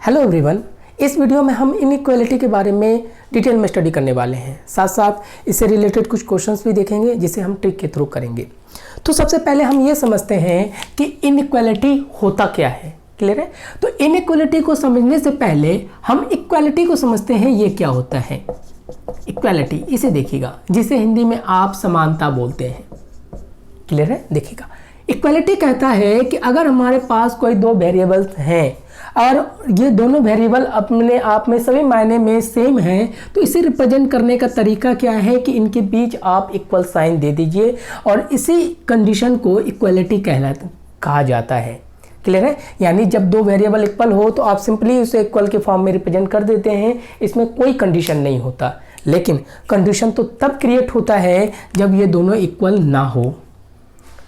Hello everyone, इस video में हम इनइक्वालिटी के बारे में डिटेल में स्टडी करने वाले हैं। साथ साथ इससे रिलेटेड कुछ क्वेश्चंस भी देखेंगे जिसे हम ट्रिक के थ्रू करेंगे। तो सबसे पहले हम ये समझते हैं कि इनइक्वालिटी होता क्या है। क्लियर है? तो इनइक्वालिटी को समझने से पहले हम इक्वालिटी को समझते हैं। ये क्या होता है इक्वालिटी? इसे देखिएगा, जिसे हिंदी में आप समानता बोलते हैं। क्लियर है? देखिएगा, इक्वालिटी कहता है कि अगर हमारे पास कोई दो वेरिएबल्स हैं और ये दोनों वेरिएबल अपने आप में सभी मायने में सेम हैं, तो इसे रिप्रेजेंट करने का तरीका क्या है कि इनके बीच आप इक्वल साइन दे दीजिए और इसी कंडीशन को इक्वालिटी कहा जाता है। क्लियर है? यानी जब दो वेरिएबल इक्वल हो तो आप सिंपली उसे इक्वल के फॉर्म में रिप्रेजेंट कर देते हैं, इसमें कोई कंडीशन नहीं होता। लेकिन कंडीशन तो तब क्रिएट होता है जब ये दोनों इक्वल ना हो।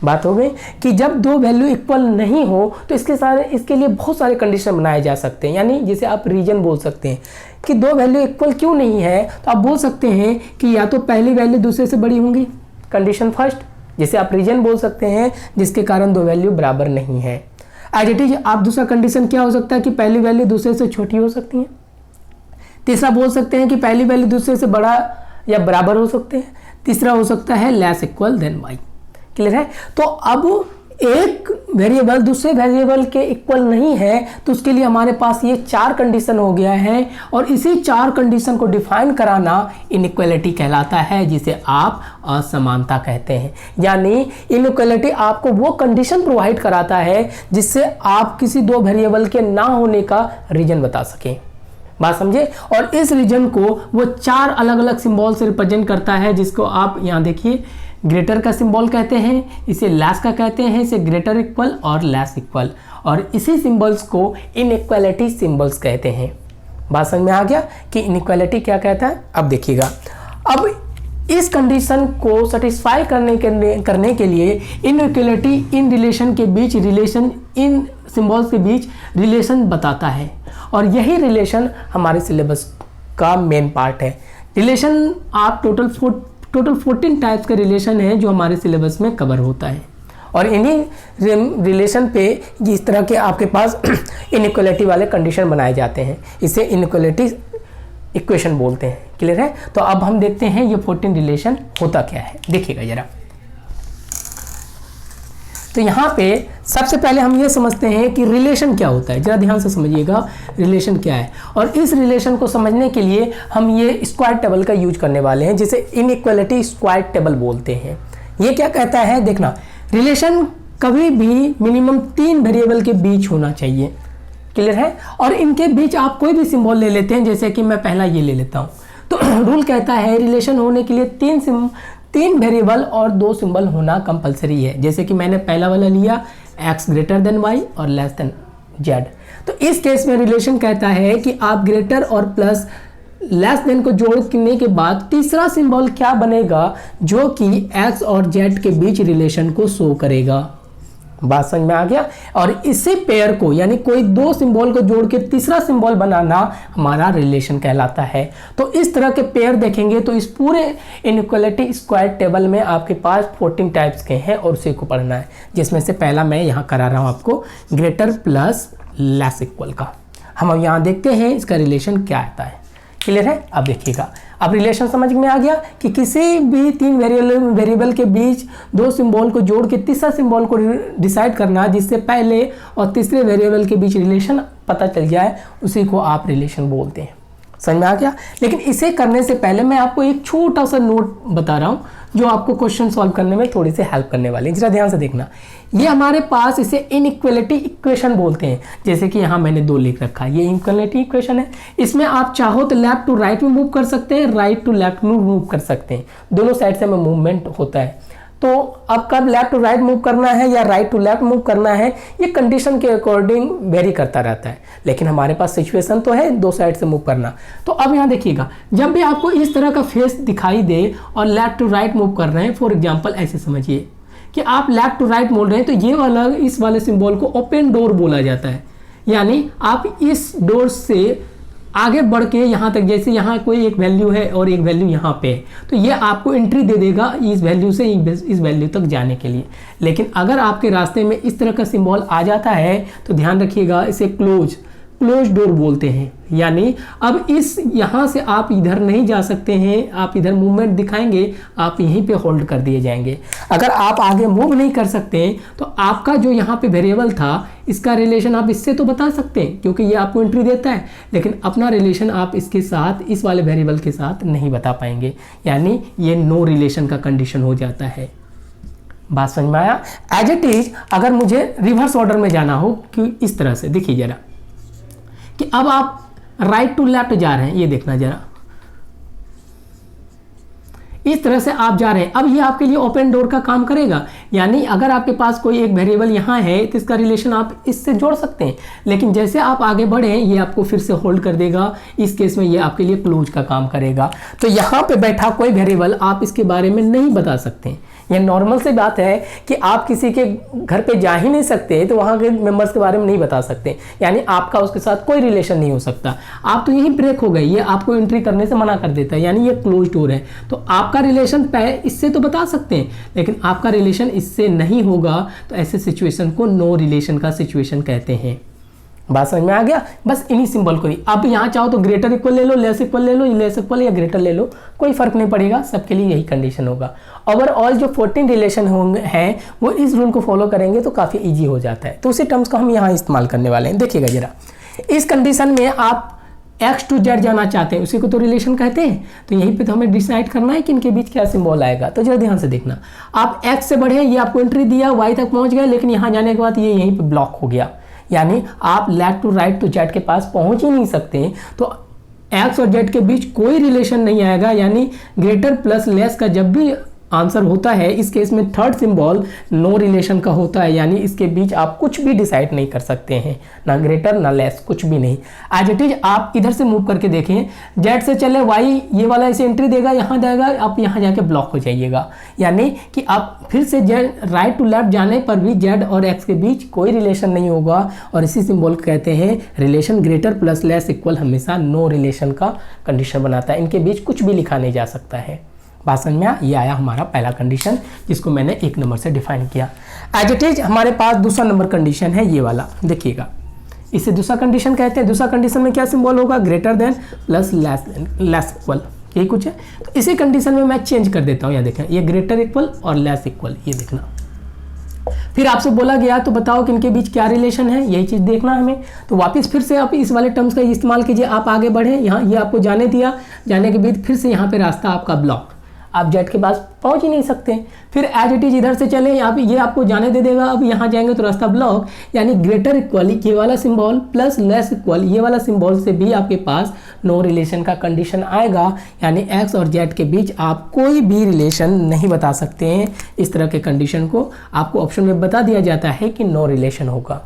बात हो गई कि जब दो वैल्यू इक्वल नहीं हो तो इसके लिए बहुत सारे कंडीशन बनाए जा सकते हैं। यानी जैसे आप रीजन बोल सकते हैं कि दो वैल्यू इक्वल क्यों नहीं है, तो आप बोल सकते हैं कि या तो पहली वैल्यू दूसरे से बड़ी होंगी, कंडीशन फर्स्ट। जैसे आप रीजन बोल सकते हैं जिसके कारण दो वैल्यू बराबर नहीं है। एज इट इज आप दूसरा कंडीशन क्या हो सकता है कि पहली वैल्यू दूसरे से छोटी हो सकती है। तीसरा बोल सकते हैं कि पहली वैल्यू दूसरे से बड़ा या बराबर हो सकते हैं। तीसरा हो सकता है less equal than Y. Clear है? तो अब एक वेरिएबल दूसरे वेरिएबल के इक्वल नहीं है तो उसके लिए हमारे पास ये चार कंडीशन हो गया है और इसी चार कंडीशन को डिफाइन कराना इनइक्वालिटी कहलाता है, जिसे आप असमानता कहते हैं। यानी इनइक्वालिटी आपको वो कंडीशन प्रोवाइड कराता है जिससे आप किसी दो वेरिएबल के ना होने का रीजन बता सकें। बात समझे? और इस रीजन को वो चार अलग अलग सिंबल से रिप्रेजेंट करता है, जिसको आप यहाँ देखिए, ग्रेटर का सिंबल कहते हैं, इसे लेस का कहते हैं, इसे ग्रेटर इक्वल और लेस इक्वल, और इसी सिंबल्स को इनइक्वालिटी सिंबल्स कहते हैं। बात समझ में आ गया कि इनइक्वालिटी क्या कहता है? अब देखिएगा, अब इस कंडीशन को सेटिस्फाई करने के लिए इनइक्वालिटी इन रिलेशन के बीच इन सिंबल्स के बीच रिलेशन बताता है, और यही रिलेशन हमारे सिलेबस का मेन पार्ट है। रिलेशन आप टोटल 14 टाइप्स के रिलेशन हैं जो हमारे सिलेबस में कवर होता है, और इन्हीं रिलेशन पे इस तरह के आपके पास इनइक्वालिटी वाले कंडीशन बनाए जाते हैं। इसे इनइक्वालिटी इक्वेशन बोलते हैं। क्लियर है? तो अब हम देखते हैं ये 14 रिलेशन होता क्या है। देखिएगा जरा, तो यहाँ पे सबसे पहले हम ये समझते हैं कि रिलेशन क्या होता है। जरा ध्यान से समझिएगा रिलेशन क्या है, और इस रिलेशन को समझने के लिए हम ये स्क्वायर टेबल का यूज करने वाले हैं, जिसे इनइक्वालिटी स्क्वायर टेबल बोलते हैं। ये क्या कहता है? देखना, रिलेशन कभी भी मिनिमम 3 वेरिएबल के बीच होना चाहिए। क्लियर है? और इनके बीच आप कोई भी सिंबल ले लेते हैं, जैसे कि मैं पहला ये ले लेता हूँ। तो रूल कहता है रिलेशन होने के लिए 3 वेरिएबल और 2 सिंबल होना कंपलसरी है। जैसे कि मैंने पहला वाला लिया x ग्रेटर देन y और लेस देन z। तो इस केस में रिलेशन कहता है कि आप ग्रेटर और प्लस लेस देन को जोड़ने के बाद तीसरा सिंबल क्या बनेगा जो कि x और z के बीच रिलेशन को शो करेगा। बात समझ में आ गया? और इसी पेयर को, यानी कोई दो सिंबल को जोड़ के तीसरा सिंबल बनाना हमारा रिलेशन कहलाता है। तो इस तरह के पेयर देखेंगे तो इस पूरे इनइक्वालिटी स्क्वायर टेबल में आपके पास 14 टाइप्स के हैं और उसी को पढ़ना है, जिसमें से पहला मैं यहाँ करा रहा हूँ आपको, ग्रेटर प्लस लेस इक्वल का। हम अब यहाँ देखते हैं इसका रिलेशन क्या आता है। क्लियर है? अब देखिएगा, अब रिलेशन समझ में आ गया कि किसी भी 3 वेरिएबल के बीच 2 सिंबल को जोड़ के तीसरा सिंबल को डिसाइड करना, जिससे पहले और तीसरे वेरिएबल के बीच रिलेशन पता चल जाए, उसी को आप रिलेशन बोलते हैं। समझ में आ गया? लेकिन इसे करने से पहले मैं आपको एक छोटा सा नोट बता रहा हूँ जो आपको क्वेश्चन सॉल्व करने में थोड़ी सी हेल्प करने वाली है। जरा ध्यान से देखना, ये हमारे पास इसे इनइक्वालिटी इक्वेशन बोलते हैं। जैसे कि यहाँ मैंने 2 लिख रखा है, ये इनइक्वालिटी इक्वेशन है। इसमें आप चाहो तो लेफ्ट टू राइट में मूव कर सकते हैं, राइट टू लेफ्ट में मूव कर सकते हैं, दोनों साइड से हमें मूवमेंट होता है। तो अब कब लेफ्ट टू राइट मूव करना है या राइट टू लेफ्ट मूव करना है, ये कंडीशन के अकॉर्डिंग वेरी करता रहता है, लेकिन हमारे पास सिचुएशन तो है दो साइड से मूव करना। तो अब यहाँ देखिएगा, जब भी आपको इस तरह का फेस दिखाई दे और लेफ्ट टू राइट मूव कर रहे हैं, फॉर एग्जाम्पल ऐसे समझिए कि आप लेफ्ट टू राइट बोल रहे हैं, तो ये वाला इस वाले सिंबल को ओपन डोर बोला जाता है। यानी आप इस डोर से आगे बढ़ के यहाँ तक, जैसे यहाँ कोई एक वैल्यू है और एक वैल्यू यहाँ पे है, तो ये आपको एंट्री दे देगा इस वैल्यू से इस वैल्यू तक जाने के लिए। लेकिन अगर आपके रास्ते में इस तरह का सिंबल आ जाता है तो ध्यान रखिएगा, इसे क्लोज क्लोज डोर बोलते हैं। यानी अब इस यहाँ से आप इधर नहीं जा सकते हैं, आप इधर मूवमेंट दिखाएंगे आप यहीं पे होल्ड कर दिए जाएंगे। अगर आप आगे मूव नहीं कर सकते तो आपका जो यहाँ पे वेरिएबल था इसका रिलेशन आप इससे तो बता सकते हैं क्योंकि ये आपको एंट्री देता है, लेकिन अपना रिलेशन आप इसके साथ इस वाले वेरिएबल के साथ नहीं बता पाएंगे, यानी ये नो रिलेशन का कंडीशन हो जाता है। बात समझ में आया? एज इट इज अगर मुझे रिवर्स ऑर्डर में जाना हो कि इस तरह से देखिए जरा कि अब आप राइट टू लेफ्ट जा रहे हैं, ये देखना जरा इस तरह से आप जा रहे हैं। अब ये आपके लिए ओपन डोर का काम करेगा, यानी अगर आपके पास कोई एक वेरिएबल यहाँ है तो इसका रिलेशन आप इससे जोड़ सकते हैं, लेकिन जैसे आप आगे बढ़े ये आपको फिर से होल्ड कर देगा। इस केस में ये आपके लिए क्लोज का काम करेगा। तो यहाँ पे बैठा कोई वेरिएबल आप इसके बारे में नहीं बता सकते। यह नॉर्मल सी बात है कि आप किसी के घर पे जा ही नहीं सकते तो वहाँ के मेंबर्स के बारे में नहीं बता सकते, यानी आपका उसके साथ कोई रिलेशन नहीं हो सकता। आप तो यहीं ब्रेक हो गए, ये आपको एंट्री करने से मना कर देता है, यानी ये क्लोज डोर है। तो आपका रिलेशन इससे तो बता सकते हैं, लेकिन आपका रिलेशन इससे नहीं होगा, तो ऐसे सिचुएशन को नो रिलेशन का सिचुएशन कहते हैं। बात समझ में आ गया? बस इन्हीं सिंबल को ही आप यहाँ चाहो तो ग्रेटर इक्वल ले लो, लेस इक्वल ले लो, लेस इक्वल या ग्रेटर ले लो, कोई फर्क नहीं पड़ेगा, सबके लिए यही कंडीशन होगा। ओवरऑल जो 14 रिलेशन होंगे हैं वो इस रूल को फॉलो करेंगे तो काफ़ी ईजी हो जाता है। तो उसी टर्म्स का हम यहाँ इस्तेमाल करने वाले हैं। देखिएगा जरा, इस कंडीशन में आप एक्स टू जेड जाना चाहते हैं, उसी को तो रिलेशन कहते हैं। तो यहीं पे तो हमें डिसाइड करना है कि इनके बीच क्या सिंबल आएगा। तो जरा ध्यान से देखना, आप एक्स से बढ़े, ये आपको एंट्री दिया, वाई तक पहुंच गए, लेकिन यहाँ जाने के बाद ये यहीं पे ब्लॉक हो गया, यानी आप left to right to Z के पास पहुंच ही नहीं सकते। तो एक्स और जेड के बीच कोई रिलेशन नहीं आएगा, यानी ग्रेटर प्लस लेस का जब भी आंसर होता है इस केस में थर्ड सिंबल नो रिलेशन का होता है, यानी इसके बीच आप कुछ भी डिसाइड नहीं कर सकते हैं, ना ग्रेटर ना लेस, कुछ भी नहीं। एज इट इज आप इधर से मूव करके देखें, जेड से चले वाई, ये वाला इसे एंट्री देगा, यहाँ जाएगा, आप यहाँ जाके ब्लॉक हो जाइएगा, यानी कि आप फिर से जेड राइट टू लेफ्ट जाने पर भी जेड और एक्स के बीच कोई रिलेशन नहीं होगा। और इसी सिंबल को कहते हैं relation. Greater plus less equal हमेशा नो रिलेशन का कंडीशन बनाता है, इनके बीच कुछ भी लिखा नहीं जा सकता है। बात समझ में ये आया हमारा पहला कंडीशन, जिसको मैंने 1 नंबर से डिफाइन किया। एज इट इज हमारे पास दूसरा नंबर कंडीशन है ये वाला, देखिएगा इसे दूसरा कंडीशन कहते हैं। दूसरा कंडीशन में क्या सिंबल होगा? Greater than plus less equal, यही कुछ है। तो इसी कंडीशन में मैं चेंज कर देता हूँ, यहाँ देखें ये ग्रेटर इक्वल और लेस इक्वल, ये देखना। फिर आपसे बोला गया तो बताओ कि इनके बीच क्या रिलेशन है, यही चीज़ देखना हमें। तो वापस फिर से आप इस वाले टर्म्स का इस्तेमाल कीजिए, आप आगे बढ़े, यहाँ ये आपको जाने दिया, जाने के बाद फिर से यहाँ पे रास्ता आपका ब्लॉक, आप जेड के पास पहुंच ही नहीं सकते। फिर एज इट इज इधर से चले, ये आपको जाने दे देगा, अब यहाँ जाएंगे तो रास्ता ब्लॉक, यानी ग्रेटर इक्वल ये वाला सिंबल प्लस लेस इक्वल ये वाला सिंबल से भी आपके पास नो रिलेशन का कंडीशन आएगा, यानी एक्स और जेड के बीच आप कोई भी रिलेशन नहीं बता सकते हैं। इस तरह के कंडीशन को आपको ऑप्शन में बता दिया जाता है कि नो रिलेशन होगा।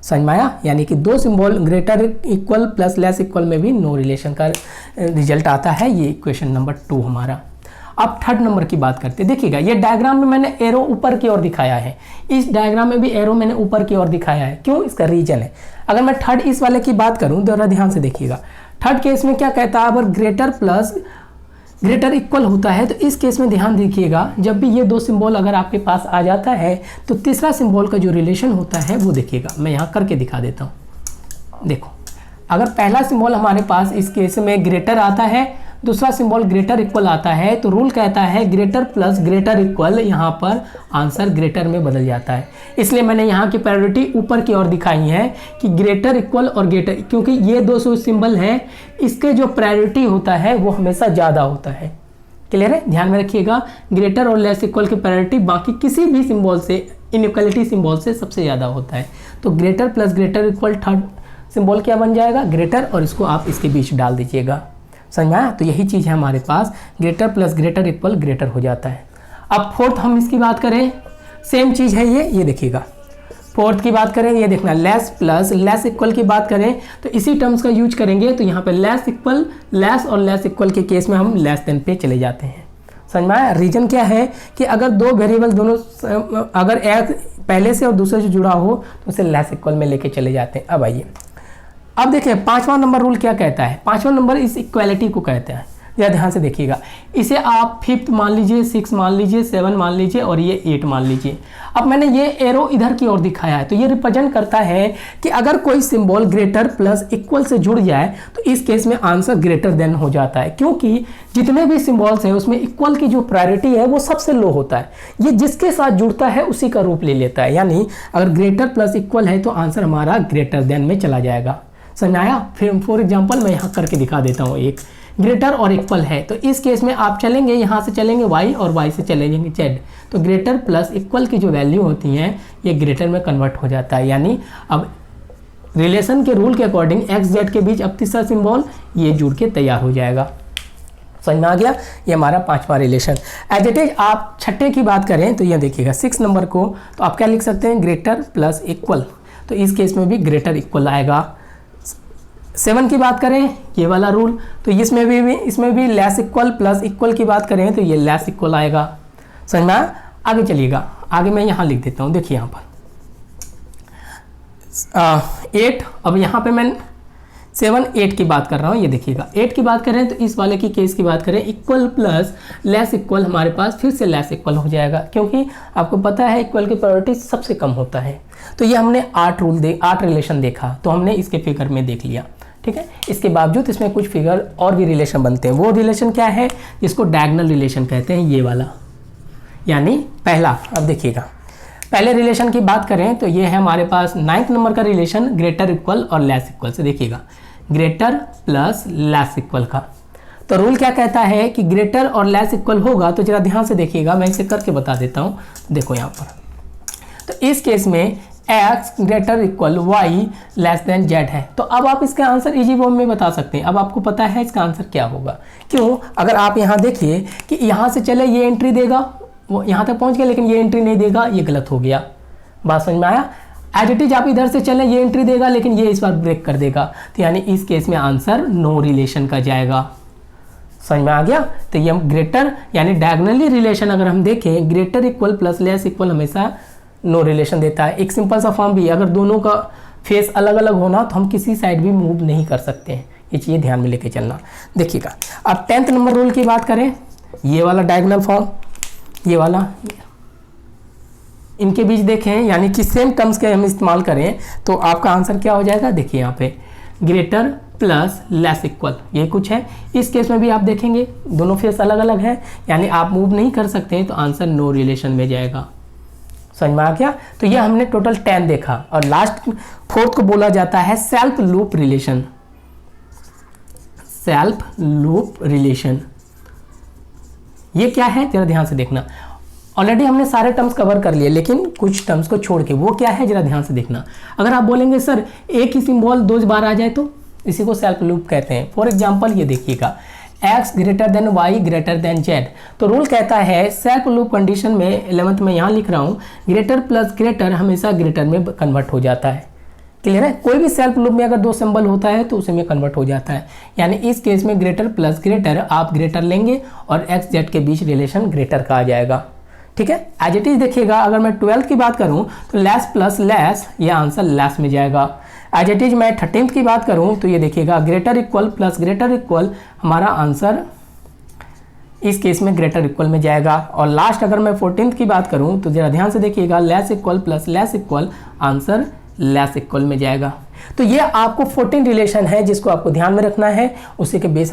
समझ में आया? यानी कि दो symbol greater equal plus less equal में भी नो रिलेशन का रिजल्ट आता है। ये इक्वेशन नंबर 2 हमारा। अब थर्ड नंबर की बात करते हैं। देखिएगा ये डायग्राम में मैंने एरो ऊपर की ओर दिखाया है, इस डायग्राम में भी एरो मैंने ऊपर की ओर दिखाया है, क्यों? इसका रीजन है। अगर मैं थर्ड इस वाले की बात करूं तो जरा ध्यान से देखिएगा, थर्ड केस में क्या कहता है, अगर ग्रेटर प्लस ग्रेटर इक्वल होता है तो इस केस में ध्यान देखिएगा, जब भी ये दो सिंबल अगर आपके पास आ जाता है तो तीसरा सिंबल का जो रिलेशन होता है वो देखिएगा, मैं यहाँ करके दिखा देता हूँ। देखो अगर पहला सिंबल हमारे पास इस केस में ग्रेटर आता है, दूसरा सिंबल ग्रेटर इक्वल आता है, तो रूल कहता है ग्रेटर प्लस ग्रेटर इक्वल, यहाँ पर आंसर ग्रेटर में बदल जाता है। इसलिए मैंने यहाँ की प्रायोरिटी ऊपर की ओर दिखाई है कि ग्रेटर इक्वल और ग्रेटर, क्योंकि ये दो सिंबल हैं, इसके जो प्रायोरिटी होता है वो हमेशा ज़्यादा होता है। क्लियर है? ध्यान में रखिएगा, ग्रेटर और लेस इक्वल की प्रायोरिटी बाकी किसी भी सिंबल से, इनइक्वालिटी सिंबल से सबसे ज़्यादा होता है। तो greater plus greater equal third symbol क्या बन जाएगा? ग्रेटर, और इसको आप इसके बीच डाल दीजिएगा। समझ में आया? तो यही चीज़ है हमारे पास, greater plus greater equal greater हो जाता है। अब फोर्थ हम इसकी बात करें, सेम चीज़ है ये देखिएगा। फोर्थ की बात करें, ये देखना लेस प्लस लेस इक्वल की बात करें तो इसी टर्म्स का यूज करेंगे। तो यहाँ पे लेस इक्वल, लेस और लेस इक्वल के केस में हम लेस देन पे चले जाते हैं। समझ में आया? रीजन क्या है कि अगर दो वेरिएबल दोनों, अगर एक पहले से और दूसरे से जुड़ा हो तो उसे लेस इक्वल में लेके चले जाते हैं। अब आइए, अब देखिए 5वां नंबर रूल क्या कहता है। 5वां नंबर इस इक्वालिटी को कहता है। जरा ध्यान से देखिएगा, इसे आप 5th मान लीजिए, 6 मान लीजिए, 7 मान लीजिए और ये 8 मान लीजिए। अब मैंने ये एरो इधर की ओर दिखाया है, तो ये रिप्रेजेंट करता है कि अगर कोई सिंबल ग्रेटर प्लस इक्वल से जुड़ जाए तो इस केस में आंसर ग्रेटर देन हो जाता है, क्योंकि जितने भी सिंबल्स हैं उसमें इक्वल की जो प्रायोरिटी है वो सबसे लो होता है। ये जिसके साथ जुड़ता है उसी का रूप ले लेता है, यानी अगर ग्रेटर प्लस इक्वल है तो आंसर हमारा ग्रेटर देन में चला जाएगा। समझ आया? फिर फॉर एग्जांपल मैं यहाँ करके दिखा देता हूँ। एक ग्रेटर और इक्वल है तो इस केस में आप चलेंगे, यहाँ से चलेंगे y और y से चले जाएंगे z, तो ग्रेटर प्लस इक्वल की जो वैल्यू होती हैं ये ग्रेटर में कन्वर्ट हो जाता है। यानी अब रिलेशन के रूल के अकॉर्डिंग x z के बीच अब तीसरा सिंबल ये जुड़ के तैयार हो जाएगा। समझ में आ गया? ये हमारा 5वां रिलेशन। एज इट इज आप छठे की बात करें तो ये देखिएगा 6 नंबर को, तो आप क्या लिख सकते हैं, ग्रेटर प्लस इक्वल, तो इस केस में भी ग्रेटर इक्वल आएगा। 7 की बात करें ये वाला रूल, तो इसमें भी लेस इक्वल प्लस इक्वल की बात करें तो ये लेस इक्वल आएगा। समझ में आया? आगे चलिएगा, आगे मैं यहाँ लिख देता हूँ, देखिए यहाँ पर 8, अब यहाँ पे मैं 7 8 की बात कर रहा हूँ, ये देखिएगा 8 की बात करें तो इस वाले की केस की बात करें, इक्वल प्लस लेस इक्वल हमारे पास फिर से लेस इक्वल हो जाएगा, क्योंकि आपको पता है इक्वल की प्रायोरिटी सबसे कम होता है। तो ये हमने 8 रिलेशन देखा, तो हमने इसके फिगर में देख लिया, ठीक है। इसके बावजूद इसमें कुछ फिगर और भी रिलेशन बनते हैं। वो रिलेशन क्या है, जिसको डायगोनल रिलेशन कहते हैं, ये वाला, यानी पहला। अब देखिएगा पहले रिलेशन की बात करें तो ये है हमारे पास 9th नंबर का रिलेशन ग्रेटर इक्वल और लेस इक्वल से। देखिएगा ग्रेटर प्लस लेस इक्वल का, तो रूल क्या कहता है कि ग्रेटर और लेस इक्वल होगा, तो जरा ध्यान से देखिएगा, मैं इसे करके बता देता हूँ। देखो यहाँ पर, तो इस केस में x greater equal y less than z है, तो अब आप इसका आंसर इजी फॉर्म में बता सकते हैं। अब आपको पता है इसका आंसर क्या होगा, क्यों? अगर आप यहाँ देखिए कि यहाँ से चले ये एंट्री देगा, वो यहाँ तक पहुँच गया लेकिन ये एंट्री नहीं देगा, ये गलत हो गया। बात समझ में आया? एज इट इज आप इधर से चलें, ये एंट्री देगा लेकिन ये इस बार ब्रेक कर देगा, तो यानी इस केस में आंसर नो रिलेशन का जाएगा। समझ में आ गया? तो ये ग्रेटर यानी डायगोनली रिलेशन अगर हम देखें, greater equal plus less equal हमेशा नो रिलेशन देता है। एक सिंपल सा फॉर्म भी, अगर दोनों का फेस अलग अलग होना तो हम किसी साइड भी मूव नहीं कर सकते हैं, ये चीज़ ध्यान में लेके चलना। देखिएगा अब 10th नंबर रूल की बात करें, ये वाला डायगोनल फॉर्म, ये वाला, इनके बीच देखें यानी कि सेम टर्म्स के हम इस्तेमाल करें तो आपका आंसर क्या हो जाएगा। देखिए यहाँ पे ग्रेटर प्लस लेस इक्वल ये कुछ है। इस केस में भी आप देखेंगे दोनों फेस अलग अलग है, यानी आप मूव नहीं कर सकते हैं, तो आंसर नो रिलेशन में जाएगा। समझ में आ गया? तो ये हमने टोटल 10 देखा, और लास्ट 4th को बोला जाता है self loop relation. Self loop relation ये क्या है, जरा ध्यान से देखना। ऑलरेडी हमने सारे टर्म्स कवर कर लिए, लेकिन कुछ टर्म्स को छोड़ के, वो क्या है जरा ध्यान से देखना। अगर आप बोलेंगे सर एक ही सिंबल 2 बार आ जाए तो इसी को सेल्फ लूप कहते हैं। फॉर एग्जांपल ये देखिएगा x greater than y greater than z, तो रूल कहता है सेल्फ लूप कंडीशन में 11th में यहाँ लिख रहा हूँ, ग्रेटर प्लस ग्रेटर हमेशा ग्रेटर में कन्वर्ट हो जाता है। क्लियर है? कोई भी सेल्फ लूप में अगर 2 सिंबल होता है तो उसी में कन्वर्ट हो जाता है, यानी इस केस में ग्रेटर प्लस ग्रेटर आप ग्रेटर लेंगे और x z के बीच रिलेशन ग्रेटर का आ जाएगा। ठीक है? एज इट इज देखिएगा, अगर मैं 12th की बात करूं तो लेस प्लस लेस, ये आंसर लेस में जाएगा। एज इट इज मैं 13th की बात करूं तो ये देखिएगा greater equal plus greater equal, हमारा आंसर इस केस में ग्रेटर इक्वल में जाएगा। और लास्ट अगर मैं 14th की बात करूं तो जरा ध्यान से देखिएगा, less equal plus less equal, answer less equal में जाएगा। तो ये आपको 14 रिलेशन है जिसको आपको ध्यान में रखना है, उसी के बेस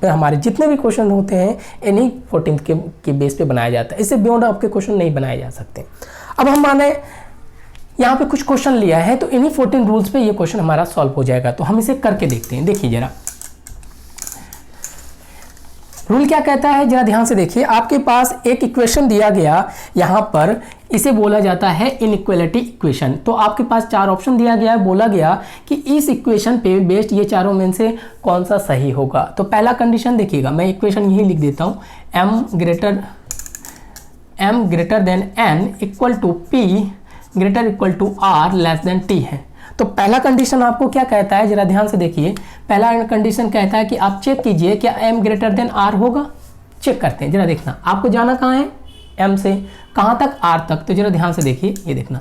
पे हमारे जितने भी क्वेश्चन होते हैं इन्हीं 14 के बेस पे बनाया जाता है। इससे बियॉन्ड आपके क्वेश्चन नहीं बनाए जा सकते। अब हम माने यहाँ पे कुछ क्वेश्चन लिया है तो इन्हीं 14 रूल्स पे ये क्वेश्चन हमारा सॉल्व हो जाएगा। तो हम इसे करके देखते हैं। देखिए जरा रूल क्या कहता है, जरा ध्यान से देखिए। आपके पास एक इक्वेशन दिया गया, यहाँ पर इसे बोला जाता है इनइक्वालिटी इक्वेशन। तो आपके पास 4 ऑप्शन दिया गया है, बोला गया कि इस इक्वेशन पे बेस्ड ये चारों में से कौन सा सही होगा। तो पहला कंडीशन देखिएगा, मैं इक्वेशन यही लिख देता हूँ, m greater than n equal to p greater equal to r less than t है। तो पहला कंडीशन आपको क्या कहता है, जरा ध्यान से देखिए। पहला कंडीशन कहता है कि आप चेक कीजिए क्या m ग्रेटर देन r होगा। चेक करते हैं, जरा देखना आपको जाना कहाँ है, m से कहाँ तक, r तक। तो जरा ध्यान से देखिए, ये देखना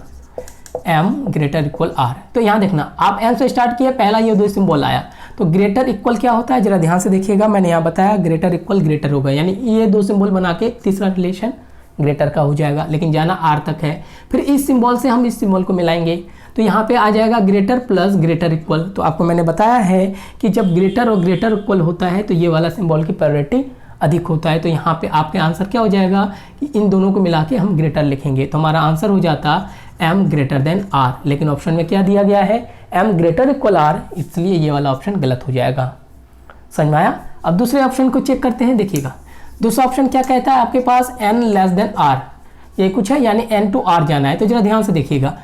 m ग्रेटर इक्वल r। तो यहाँ देखना आप m से स्टार्ट किए, पहला ये 2 सिंबल आया, तो ग्रेटर इक्वल क्या होता है, जरा ध्यान से देखिएगा, मैंने यहाँ बताया ग्रेटर इक्वल ग्रेटर होगा, यानी ये दो सिंबल बना के तीसरा रिलेशन ग्रेटर का हो जाएगा, लेकिन जाना आर तक है। फिर इस सिंबल से हम इस सिंबल को मिलाएंगे तो यहाँ पे आ जाएगा ग्रेटर प्लस ग्रेटर इक्वल। तो आपको मैंने बताया है कि जब ग्रेटर और ग्रेटर इक्वल होता है तो ये वाला सिंबल की प्रायोरिटी अधिक होता है। तो यहाँ पे आपके आंसर क्या हो जाएगा कि इन दोनों को मिला के हम ग्रेटर लिखेंगे, तो हमारा आंसर हो जाता m ग्रेटर देन r। लेकिन ऑप्शन में क्या दिया गया है, m ग्रेटर इक्वल r, इसलिए ये वाला ऑप्शन गलत हो जाएगा। समझ में आया? अब दूसरे ऑप्शन को चेक करते हैं, देखिएगा दूसरा ऑप्शन क्या कहता है, आपके पास n लेस देन r, ये कुछ है, यानी n टू r जाना है। तो जरा ध्यान से देखिएगा,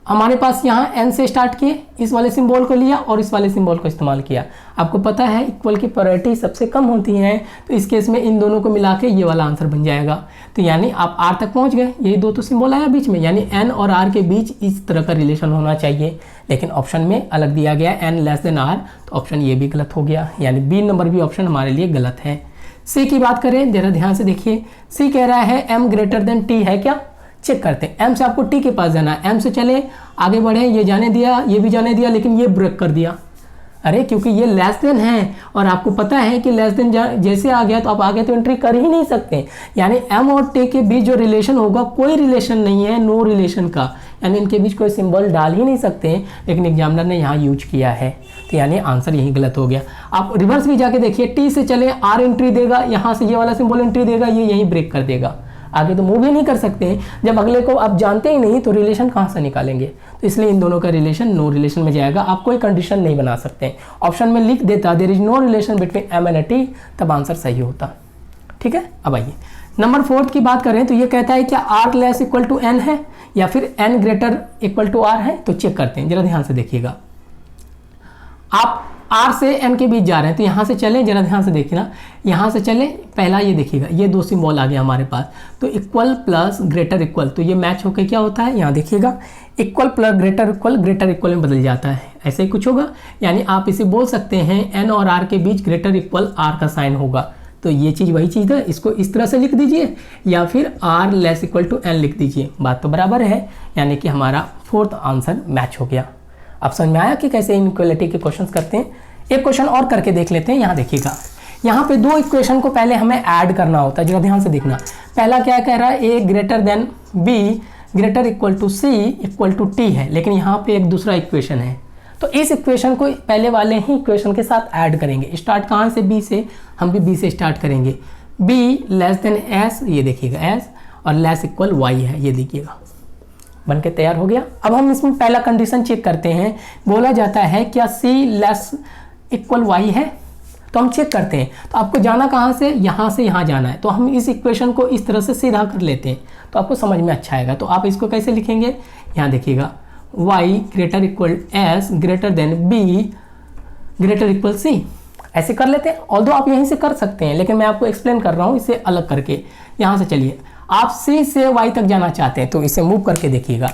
हमारे पास यहाँ n से स्टार्ट किए, इस वाले सिंबल को लिया और इस वाले सिंबल को इस्तेमाल किया। आपको पता है इक्वल की प्रायोरिटी सबसे कम होती है, तो इस केस में इन दोनों को मिला के ये वाला आंसर बन जाएगा। तो यानी आप r तक पहुँच गए, यही दो तो सिंबल आया बीच में, यानी n और r के बीच इस तरह का रिलेशन होना चाहिए, लेकिन ऑप्शन में अलग दिया गया n लेस देन r, तो ऑप्शन ये भी गलत हो गया, यानी बी नंबर भी ऑप्शन हमारे लिए गलत है। सी की बात करें, जरा ध्यान से देखिए, सी कह रहा है m ग्रेटर देन t है क्या, चेक करते हैं। m से आपको t के पास जाना है, m से चले आगे बढ़े, ये जाने दिया, ये भी जाने दिया, लेकिन ये ब्रेक कर दिया। अरे क्योंकि ये लेस देन है और आपको पता है कि लेस देन जैसे आ गया तो आप आगे तो एंट्री कर ही नहीं सकते, यानी m और t के बीच जो रिलेशन होगा कोई रिलेशन नहीं है, नो रिलेशन का, यानी इनके बीच कोई सिंबल डाल ही नहीं सकते, लेकिन एग्जामिनर ने यहाँ यूज किया है, तो यानी आंसर यही गलत हो गया। आप रिवर्स भी जाके देखिए, t से चले r एंट्री देगा, यहाँ से ये वाला सिंबल एंट्री देगा, ये यहीं ब्रेक कर देगा, आगे तो मूव ही नहीं कर सकते। जब अगले को आप जानते ही नहीं तो रिलेशन कहाँ से निकालेंगे, तो इसलिए इन दोनों का रिलेशन नो रिलेशन में जाएगा। आप कोई कंडीशन नहीं बना सकते, ऑप्शन में लिख देता there is no relation between m and t, तब आंसर सही होता। ठीक है, अब आइए नंबर 4 की बात करें, तो ये कहता है क्या r less equal to n है या फिर n greater equal to r है। तो चेक करते हैं, जरा ध्यान से देखिएगा, आप r से n के बीच जा रहे हैं, तो यहाँ से चले, जरा ध्यान से देखिए ना, यहाँ से चले, पहला ये देखिएगा, ये दो सिंबल आ गया हमारे पास, तो इक्वल प्लस ग्रेटर इक्वल, तो ये मैच होकर क्या होता है, यहाँ देखिएगा इक्वल प्लस ग्रेटर इक्वल में बदल जाता है, ऐसे ही कुछ होगा, यानी आप इसे बोल सकते हैं n और r के बीच ग्रेटर इक्वल r का साइन होगा। तो ये चीज़ वही चीज़ है, इसको इस तरह से लिख दीजिए या फिर r less equal to n लिख दीजिए, बात तो बराबर है, यानी कि हमारा 4th आंसर मैच हो गया। अब समझ में आया कि कैसे इनइक्वालिटी के क्वेश्चंस करते हैं। एक क्वेश्चन और करके देख लेते हैं, यहाँ देखिएगा, यहाँ पे दो इक्वेशन को पहले हमें ऐड करना होता है, जरा ध्यान से देखना। पहला क्या कह रहा है, a greater than b greater equal to c equal to t है, लेकिन यहाँ पे एक दूसरा इक्वेशन है, तो इस इक्वेशन को पहले वाले ही इक्वेशन के साथ ऐड करेंगे। स्टार्ट कहाँ से, b से, हम भी b से स्टार्ट करेंगे। b लेस देन s, ये देखिएगा s, और लेस इक्वल y है, ये देखिएगा बन के तैयार हो गया। अब हम इसमें पहला कंडीशन चेक करते हैं, बोला जाता है क्या c लेस इक्वल y है, तो हम चेक करते हैं। तो आपको जाना कहाँ से यहाँ जाना है, तो हम इस इक्वेशन को इस तरह से सीधा कर लेते हैं, तो आपको समझ में अच्छा आएगा। तो आप इसको कैसे लिखेंगे, यहाँ देखिएगा, y greater equal s greater than b greater equal c, ऐसे कर लेते हैं। ऑल्दो आप यहीं से कर सकते हैं, लेकिन मैं आपको एक्सप्लेन कर रहा हूँ इसे अलग करके। यहाँ से चलिए, आप c से y तक जाना चाहते हैं तो इसे मूव करके देखिएगा,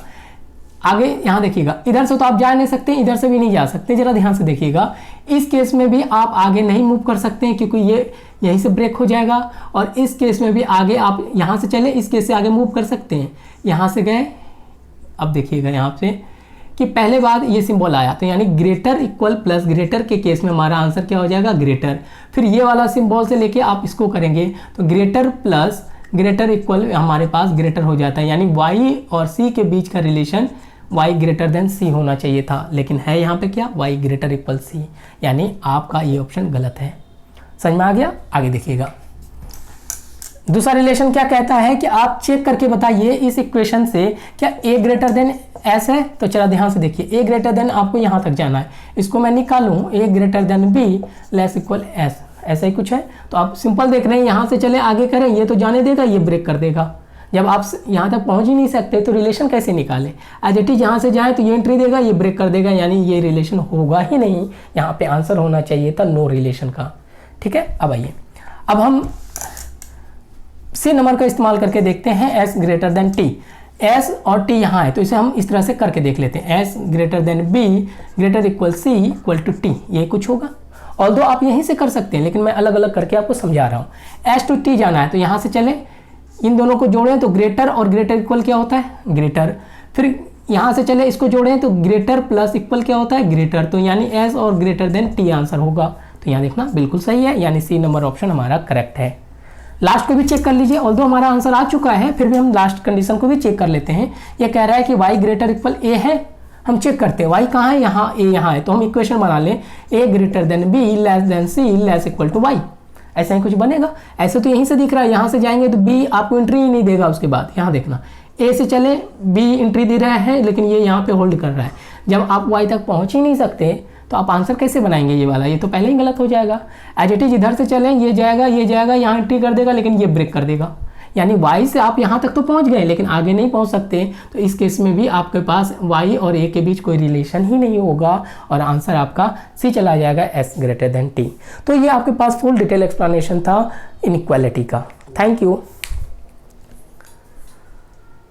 आगे यहाँ देखिएगा, इधर से तो आप जा नहीं सकते, इधर से भी नहीं जा सकते, जरा ध्यान से देखिएगा। इस केस में भी आप आगे नहीं मूव कर सकते हैं क्योंकि ये यहीं से ब्रेक हो जाएगा, और इस केस में भी आगे आप यहाँ से चले, इस केस से आगे मूव कर सकते हैं, यहाँ से गए। अब देखिएगा यहाँ से कि पहले बार ये सिंबल आया, तो यानी ग्रेटर इक्वल प्लस ग्रेटर के केस में हमारा आंसर क्या हो जाएगा, ग्रेटर। फिर ये वाला सिंबल से लेके आप इसको करेंगे तो ग्रेटर प्लस ग्रेटर इक्वल हमारे पास ग्रेटर हो जाता है, यानी y और c के बीच का relation y greater than c होना चाहिए था, लेकिन है यहाँ पे क्या, y ग्रेटर इक्वल c, यानी आपका ये ऑप्शन गलत है। समझ में आ गया, आगे देखिएगा। दूसरा रिलेशन क्या कहता है कि आप चेक करके बताइए इस इक्वेशन से क्या a ग्रेटर देन s है। तो चला ध्यान से देखिए, a ग्रेटर देन आपको यहाँ तक जाना है, इसको मैं निकालूँ a greater than b less equal s, ऐसा ही कुछ है। तो आप सिंपल देख रहे हैं, यहाँ से चले आगे करें, ये तो जाने देगा, ये ब्रेक कर देगा। जब आप यहाँ तक पहुँच ही नहीं सकते तो रिलेशन कैसे निकालें, एज इट इज यहाँ से जाए तो ये एंट्री देगा, ये ब्रेक कर देगा, यानी ये रिलेशन होगा ही नहीं। यहाँ पे आंसर होना चाहिए था नो रिलेशन का। ठीक है, अब आइए, अब हम सी नंबर का इस्तेमाल करके देखते हैं, s greater then t, s और t यहाँ है तो इसे हम इस तरह से करके देख लेते हैं, s greater than b greater equal c equal to t, ये कुछ होगा। ऑल्दो आप यहीं से कर सकते हैं, लेकिन मैं अलग अलग करके आपको समझा रहा हूँ। s टू t जाना है तो यहाँ से चले, इन दोनों को जोड़ें तो ग्रेटर और ग्रेटर इक्वल क्या होता है, ग्रेटर। फिर यहाँ से चले इसको जोड़ें तो ग्रेटर प्लस इक्वल क्या होता है, ग्रेटर, तो यानी एस और ग्रेटर देन टी आंसर होगा। तो यहाँ देखना बिल्कुल सही है, यानी सी नंबर ऑप्शन हमारा करेक्ट है। लास्ट को भी चेक कर लीजिए, ऑल्दो हमारा आंसर आ चुका है फिर भी हम लास्ट कंडीशन को भी चेक कर लेते हैं। ये कह रहा है कि y ग्रेटर इक्वल ए है, हम चेक करते हैं y कहाँ है, यहाँ ए यहाँ है, तो हम इक्वेशन बना लें a greater than b less than c less equal to y। ऐसा ही कुछ बनेगा, ऐसे तो यहीं से दिख रहा है, यहाँ से जाएंगे तो b आपको एंट्री ही नहीं देगा। उसके बाद यहाँ देखना a से चले b एंट्री दे रहा है लेकिन ये यहाँ पे होल्ड कर रहा है। जब आप y तक पहुँच ही नहीं सकते तो आप आंसर कैसे बनाएंगे ये वाला, ये तो पहले ही गलत हो जाएगा। एज इट इज इधर से चलें, ये जाएगा यहाँ एंट्री कर देगा लेकिन ये ब्रेक कर देगा, यानी y से आप यहाँ तक तो पहुँच गए लेकिन आगे नहीं पहुँच सकते। तो इस केस में भी आपके पास y और a के बीच कोई रिलेशन ही नहीं होगा और आंसर आपका सी चला जाएगा s ग्रेटर देन t। तो ये आपके पास फुल डिटेल एक्सप्लेनेशन था इनइक्वालिटी का। Thank you.